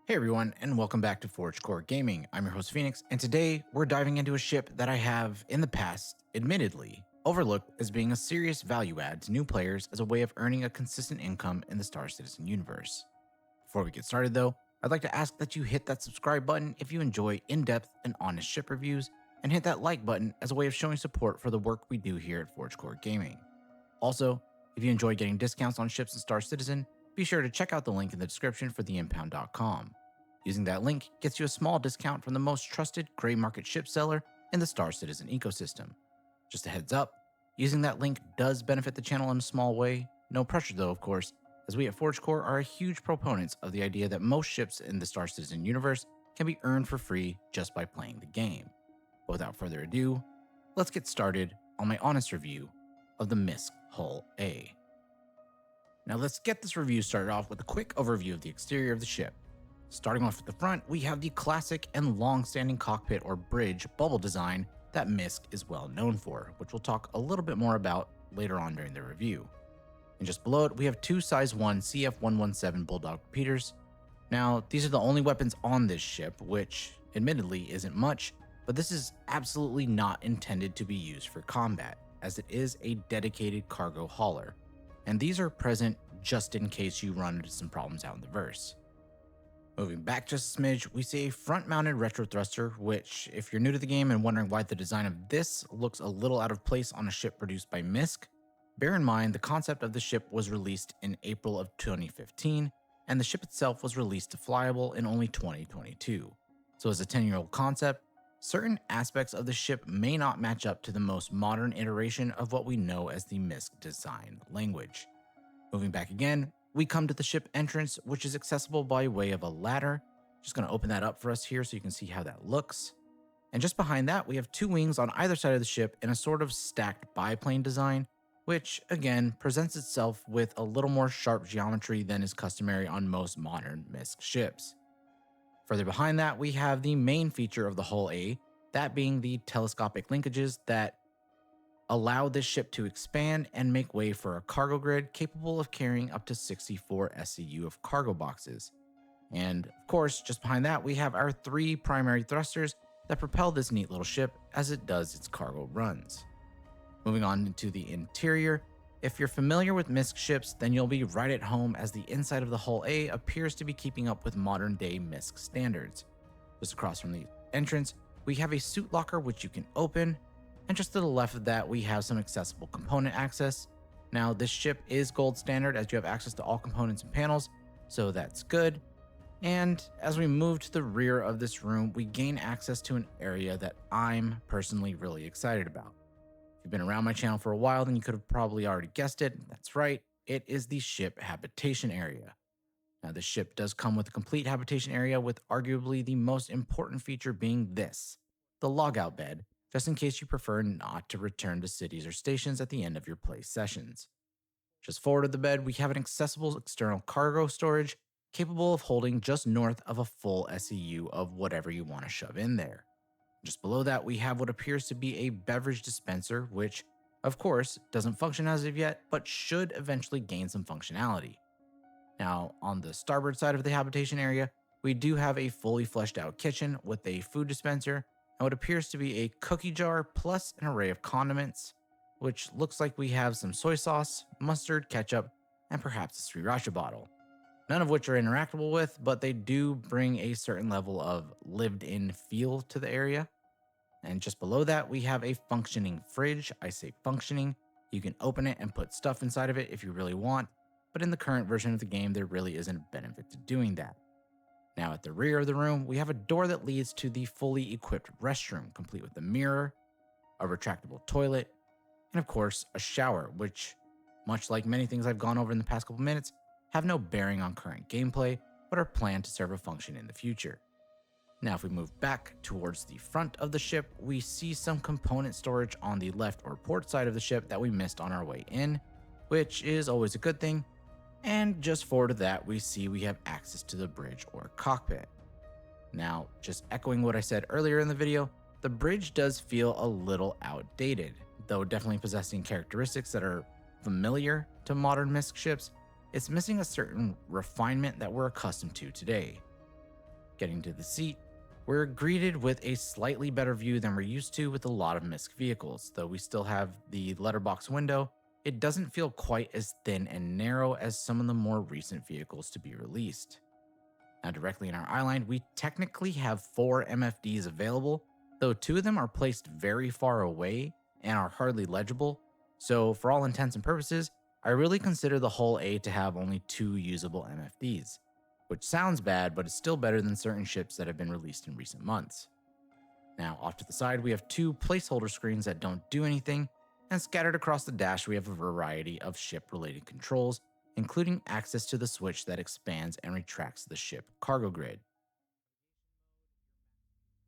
Hey everyone, and welcome back to Forge Core Gaming. I'm your host Phoenix, and today we're diving into a ship that I have, in the past, admittedly, overlooked as being a serious value add to new players as a way of earning a consistent income in the Star Citizen universe. Before we get started though, I'd like to ask that you hit that subscribe button if you enjoy in-depth and honest ship reviews, and hit that like button as a way of showing support for the work we do here at Forge Core Gaming. Also, if you enjoy getting discounts on ships in Star Citizen, be sure to check out the link in the description for theimpound.com. Using that link gets you a small discount from the most trusted gray market ship seller in the Star Citizen ecosystem. Just a heads up, using that link does benefit the channel in a small way, no pressure though of course, as we at ForgeCore are huge proponents of the idea that most ships in the Star Citizen universe can be earned for free just by playing the game. But without further ado, let's get started on my honest review of the MISC Hull A. Now let's get this review started off with a quick overview of the exterior of the ship. Starting off at the front, we have the classic and long-standing cockpit or bridge bubble design that MISC is well known for, which we'll talk a little bit more about later on during the review. And just below it, we have two size 1 CF-117 Bulldog repeaters. Now, these are the only weapons on this ship, which admittedly isn't much, but this is absolutely not intended to be used for combat, as it is a dedicated cargo hauler. And these are present just in case you run into some problems out in the verse. Moving back just a smidge, we see a front-mounted retro thruster, which, if you're new to the game and wondering why the design of this looks a little out of place on a ship produced by MISC, bear in mind the concept of the ship was released in April of 2015, and the ship itself was released to flyable in only 2022. So as a 10-year-old concept, certain aspects of the ship may not match up to the most modern iteration of what we know as the MISC design language. Moving back again, we come to the ship entrance, which is accessible by way of a ladder. Just going to open that up for us here so you can see how that looks. And just behind that, we have two wings on either side of the ship in a sort of stacked biplane design, which again presents itself with a little more sharp geometry than is customary on most modern MISC ships. Further behind that, we have the main feature of the Hull A, that being the telescopic linkages that allow this ship to expand and make way for a cargo grid capable of carrying up to 64 SCU of cargo boxes. And of course, just behind that, we have our three primary thrusters that propel this neat little ship as it does its cargo runs. Moving on into the interior, if you're familiar with MISC ships, then you'll be right at home as the inside of the Hull A appears to be keeping up with modern day MISC standards. Just across from the entrance, we have a suit locker which you can open, and just to the left of that, we have some accessible component access. Now, this ship is gold standard as you have access to all components and panels, so that's good. And as we move to the rear of this room, we gain access to an area that I'm personally really excited about. If you've been around my channel for a while, then you could have probably already guessed it. That's right, it is the ship habitation area. Now, the ship does come with a complete habitation area, with arguably the most important feature being this, the logout bed, just in case you prefer not to return to cities or stations at the end of your play sessions. Just forward of the bed, we have an accessible external cargo storage capable of holding just north of a full SEU of whatever you want to shove in there. Just below that, we have what appears to be a beverage dispenser, which, of course, doesn't function as of yet, but should eventually gain some functionality. Now, on the starboard side of the habitation area, we do have a fully fleshed out kitchen with a food dispenser, and what appears to be a cookie jar plus an array of condiments, which looks like we have some soy sauce, mustard, ketchup, and perhaps a sriracha bottle. None of which are interactable with, but they do bring a certain level of lived-in feel to the area. And just below that, we have a functioning fridge. I say functioning. You can open it and put stuff inside of it if you really want, but in the current version of the game, there really isn't a benefit to doing that. Now at the rear of the room, we have a door that leads to the fully equipped restroom, complete with a mirror, a retractable toilet, and of course, a shower, which, much like many things I've gone over in the past couple minutes, have no bearing on current gameplay, but are planned to serve a function in the future. Now if we move back towards the front of the ship, we see some component storage on the left or port side of the ship that we missed on our way in, which is always a good thing. And just forward of that, we see we have access to the bridge or cockpit. Now, just echoing what I said earlier in the video, the bridge does feel a little outdated, though definitely possessing characteristics that are familiar to modern MISC ships. It's missing a certain refinement that we're accustomed to today. Getting to the seat, we're greeted with a slightly better view than we're used to with a lot of MISC vehicles. Though we still have the letterbox window, it doesn't feel quite as thin and narrow as some of the more recent vehicles to be released. Now, directly in our eyeline, we technically have 4 MFDs available, though 2 of them are placed very far away and are hardly legible. So, for all intents and purposes, I really consider the Hull A to have only 2 usable MFDs, which sounds bad, but is still better than certain ships that have been released in recent months. Now, off to the side, we have 2 placeholder screens that don't do anything, and scattered across the dash, we have a variety of ship-related controls, including access to the switch that expands and retracts the ship cargo grid.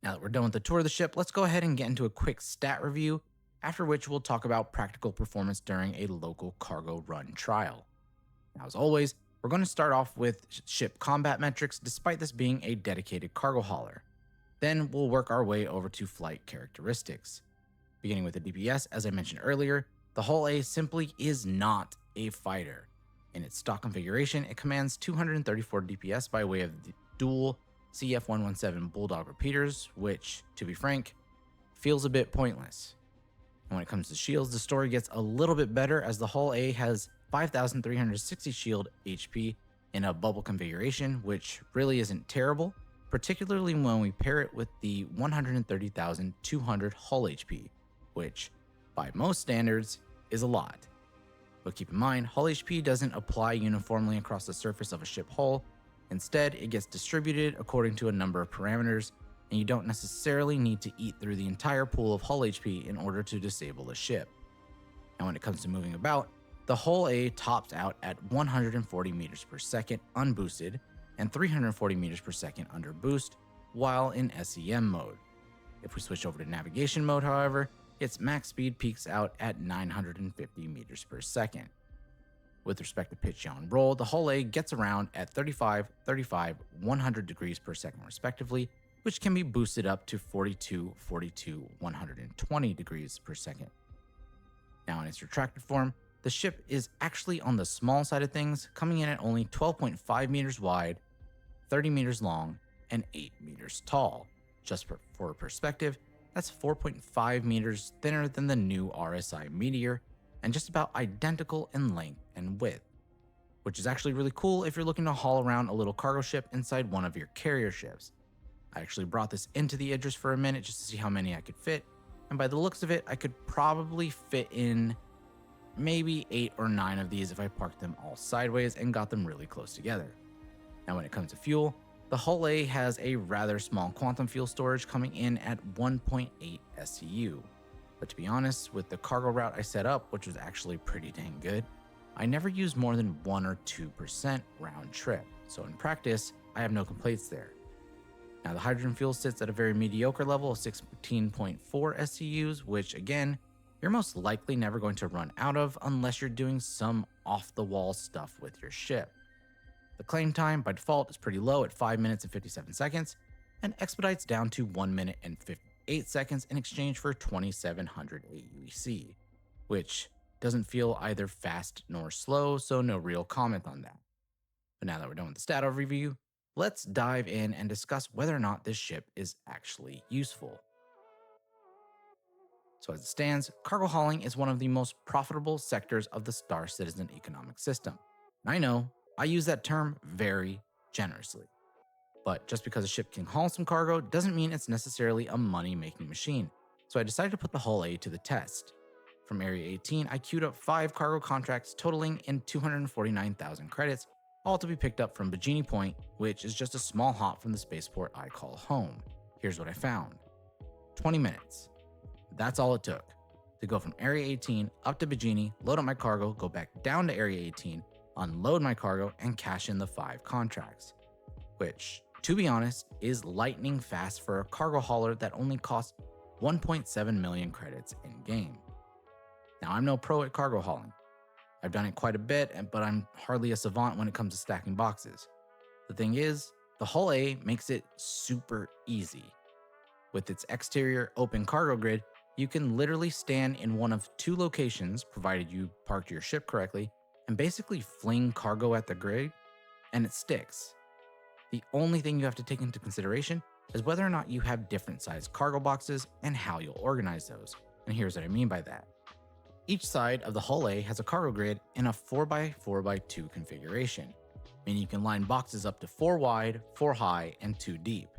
Now that we're done with the tour of the ship, let's go ahead and get into a quick stat review, after which we'll talk about practical performance during a local cargo run trial. Now, as always, we're going to start off with ship combat metrics, despite this being a dedicated cargo hauler. Then we'll work our way over to flight characteristics. Beginning with the DPS, as I mentioned earlier, the Hull A simply is not a fighter. In its stock configuration, it commands 234 DPS by way of the dual CF117 Bulldog repeaters, which, to be frank, feels a bit pointless. And when it comes to shields, the story gets a little bit better as the Hull A has 5,360 shield HP in a bubble configuration, which really isn't terrible, particularly when we pair it with the 130,200 hull HP, which, by most standards, is a lot. But keep in mind, hull HP doesn't apply uniformly across the surface of a ship hull. Instead, it gets distributed according to a number of parameters, and you don't necessarily need to eat through the entire pool of hull HP in order to disable a ship. And when it comes to moving about, the Hull A tops out at 140 meters per second unboosted and 340 meters per second under boost while in SEM mode. If we switch over to navigation mode, however, its max speed peaks out at 950 meters per second. With respect to pitch, yaw, and roll, the Hull A gets around at 35, 35, 100 degrees per second respectively, which can be boosted up to 42, 42, 120 degrees per second. Now in its retracted form, the ship is actually on the small side of things, coming in at only 12.5 meters wide, 30 meters long, and 8 meters tall. Just for perspective, that's 4.5 meters thinner than the new RSI Meteor, and just about identical in length and width, which is actually really cool if you're looking to haul around a little cargo ship inside one of your carrier ships. I actually brought this into the Idris for a minute just to see how many I could fit, and by the looks of it, I could probably fit in maybe 8 or 9 of these if I parked them all sideways and got them really close together. Now when it comes to fuel, the Hull A has a rather small quantum fuel storage coming in at 1.8 SCU. But to be honest, with the cargo route I set up, which was actually pretty dang good, I never used more than 1 or 2% round trip, so in practice, I have no complaints there. Now the hydrogen fuel sits at a very mediocre level of 16.4 SCUs, which again, you're most likely never going to run out of unless you're doing some off-the-wall stuff with your ship. The claim time by default is pretty low at 5 minutes and 57 seconds, and expedites down to 1 minute and 58 seconds in exchange for 2,700 AUEC, which doesn't feel either fast nor slow, so no real comment on that. But now that we're done with the stat overview, let's dive in and discuss whether or not this ship is actually useful. So as it stands, cargo hauling is one of the most profitable sectors of the Star Citizen economic system. And I know, I use that term very generously. But just because a ship can haul some cargo doesn't mean it's necessarily a money-making machine. So I decided to put the Hull A to the test. From Area 18, I queued up 5 cargo contracts totaling in 249,000 credits, all to be picked up from Bajini Point, which is just a small hop from the spaceport I call home. Here's what I found. 20 minutes. That's all it took to go from Area 18 up to Bajini, load up my cargo, go back down to Area 18, unload my cargo, and cash in the 5 contracts. Which, to be honest, is lightning fast for a cargo hauler that only costs 1.7 million credits in-game. Now, I'm no pro at cargo hauling. I've done it quite a bit, but I'm hardly a savant when it comes to stacking boxes. The thing is, the Hull A makes it super easy. With its exterior open cargo grid, you can literally stand in one of 2 locations, provided you parked your ship correctly, and basically fling cargo at the grid, and it sticks. The only thing you have to take into consideration is whether or not you have different sized cargo boxes and how you'll organize those. And here's what I mean by that. Each side of the hull A has a cargo grid in a 4x4x2 configuration, meaning you can line boxes up to 4 wide, 4 high, and 2 deep.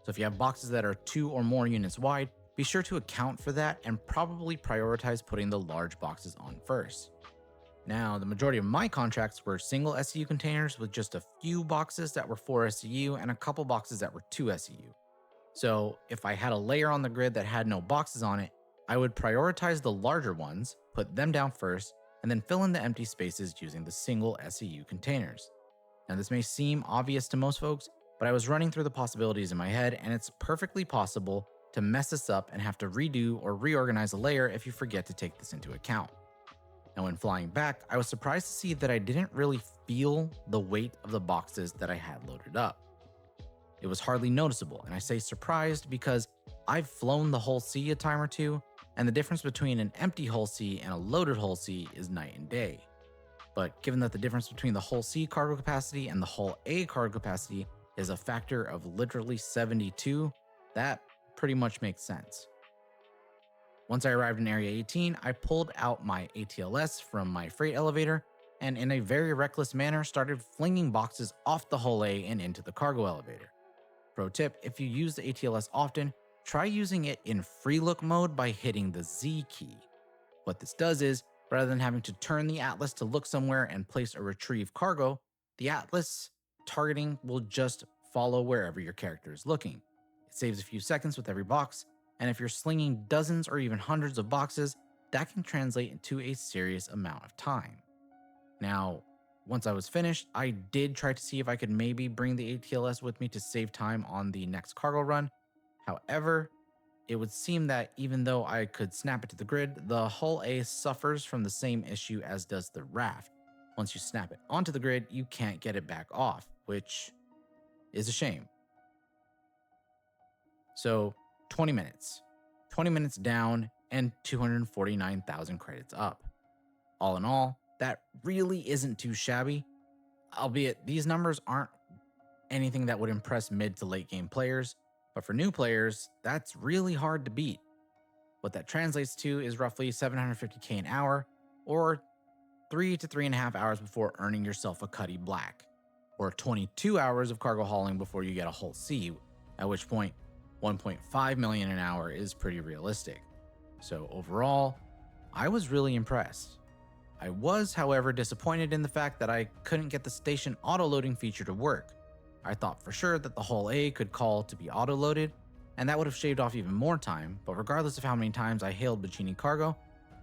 So if you have boxes that are 2 or more units wide, be sure to account for that and probably prioritize putting the large boxes on first. Now, the majority of my contracts were single SCU containers with just a few boxes that were 4 SCU and a couple boxes that were 2 SCU. So if I had a layer on the grid that had no boxes on it, I would prioritize the larger ones, put them down first, and then fill in the empty spaces using the single SCU containers. Now, this may seem obvious to most folks, but I was running through the possibilities in my head, and it's perfectly possible to mess this up and have to redo or reorganize a layer if you forget to take this into account. Now, when flying back, I was surprised to see that I didn't really feel the weight of the boxes that I had loaded up. It was hardly noticeable, and I say surprised because I've flown the hull C a time or two, and the difference between an empty hull C and a loaded hull C is night and day. But given that the difference between the hull C cargo capacity and the hull A cargo capacity is a factor of literally 72, that pretty much makes sense. Once I arrived in Area 18, I pulled out my ATLS from my freight elevator and in a very reckless manner started flinging boxes off the hull A and into the cargo elevator. Pro tip, if you use the ATLS often, try using it in free look mode by hitting the Z key. What this does is, rather than having to turn the Atlas to look somewhere and place a retrieve cargo, the Atlas targeting will just follow wherever your character is looking. It saves a few seconds with every box, and if you're slinging dozens or even hundreds of boxes, that can translate into a serious amount of time. Now, once I was finished, I did try to see if I could maybe bring the ATLS with me to save time on the next cargo run. However, it would seem that even though I could snap it to the grid, the hull A suffers from the same issue as does the raft. Once you snap it onto the grid, you can't get it back off, which is a shame. So 20 minutes. 20 minutes down and 249,000 credits up. All in all, that really isn't too shabby, albeit these numbers aren't anything that would impress mid to late game players, but for new players, that's really hard to beat. What that translates to is roughly 750k an hour, or 3 to 3.5 hours before earning yourself a Cuddy Black, or 22 hours of cargo hauling before you get a hull C, at which point 1.5 million an hour is pretty realistic. So overall, I was really impressed. I was, however, disappointed in the fact that I couldn't get the station auto-loading feature to work. I thought for sure that the hull A could call to be auto-loaded, and that would have shaved off even more time, but regardless of how many times I hailed Bacini Cargo,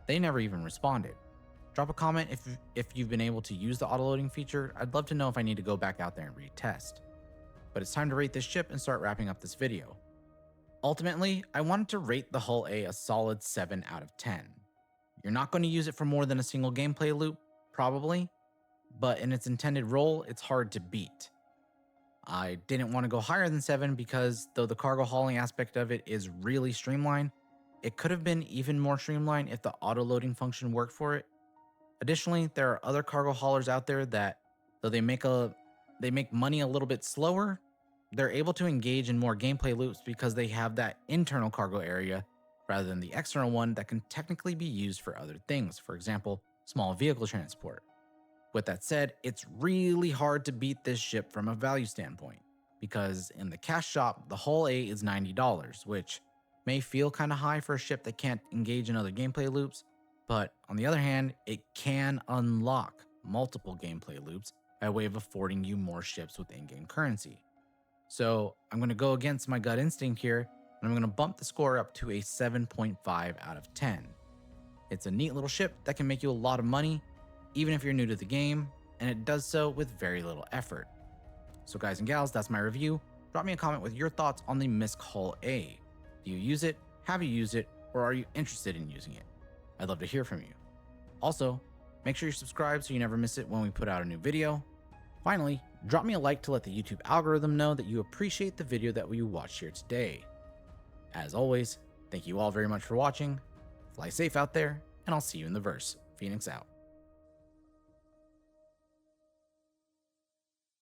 they never even responded. Drop a comment if you've been able to use the auto-loading feature. I'd love to know if I need to go back out there and retest. But it's time to rate this ship and start wrapping up this video. Ultimately, I wanted to rate the hull A a solid 7 out of 10. You're not going to use it for more than a single gameplay loop, probably, but in its intended role, it's hard to beat. I didn't want to go higher than 7 because though the cargo hauling aspect of it is really streamlined, it could have been even more streamlined if the auto-loading function worked for it. Additionally, there are other cargo haulers out there that, though they make money a little bit slower, they're able to engage in more gameplay loops because they have that internal cargo area rather than the external one that can technically be used for other things, for example, small vehicle transport. With that said, it's really hard to beat this ship from a value standpoint, because in the cash shop, the hull A is $90, which may feel kind of high for a ship that can't engage in other gameplay loops, but on the other hand, it can unlock multiple gameplay loops by way of affording you more ships with in-game currency. So I'm going to go against my gut instinct here, and I'm going to bump the score up to a 7.5 out of 10. It's a neat little ship that can make you a lot of money, even if you're new to the game, and it does so with very little effort. So guys and gals, that's my review. Drop me a comment with your thoughts on the MISC Hull A. Do you use it? Have you used it? Or are you interested in using it? I'd love to hear from you. Also, make sure you subscribe so you never miss it when we put out a new video. Finally, drop me a like to let the YouTube algorithm know that you appreciate the video that we watched here today. As always, thank you all very much for watching. Fly safe out there, and I'll see you in the verse. Phoenix out.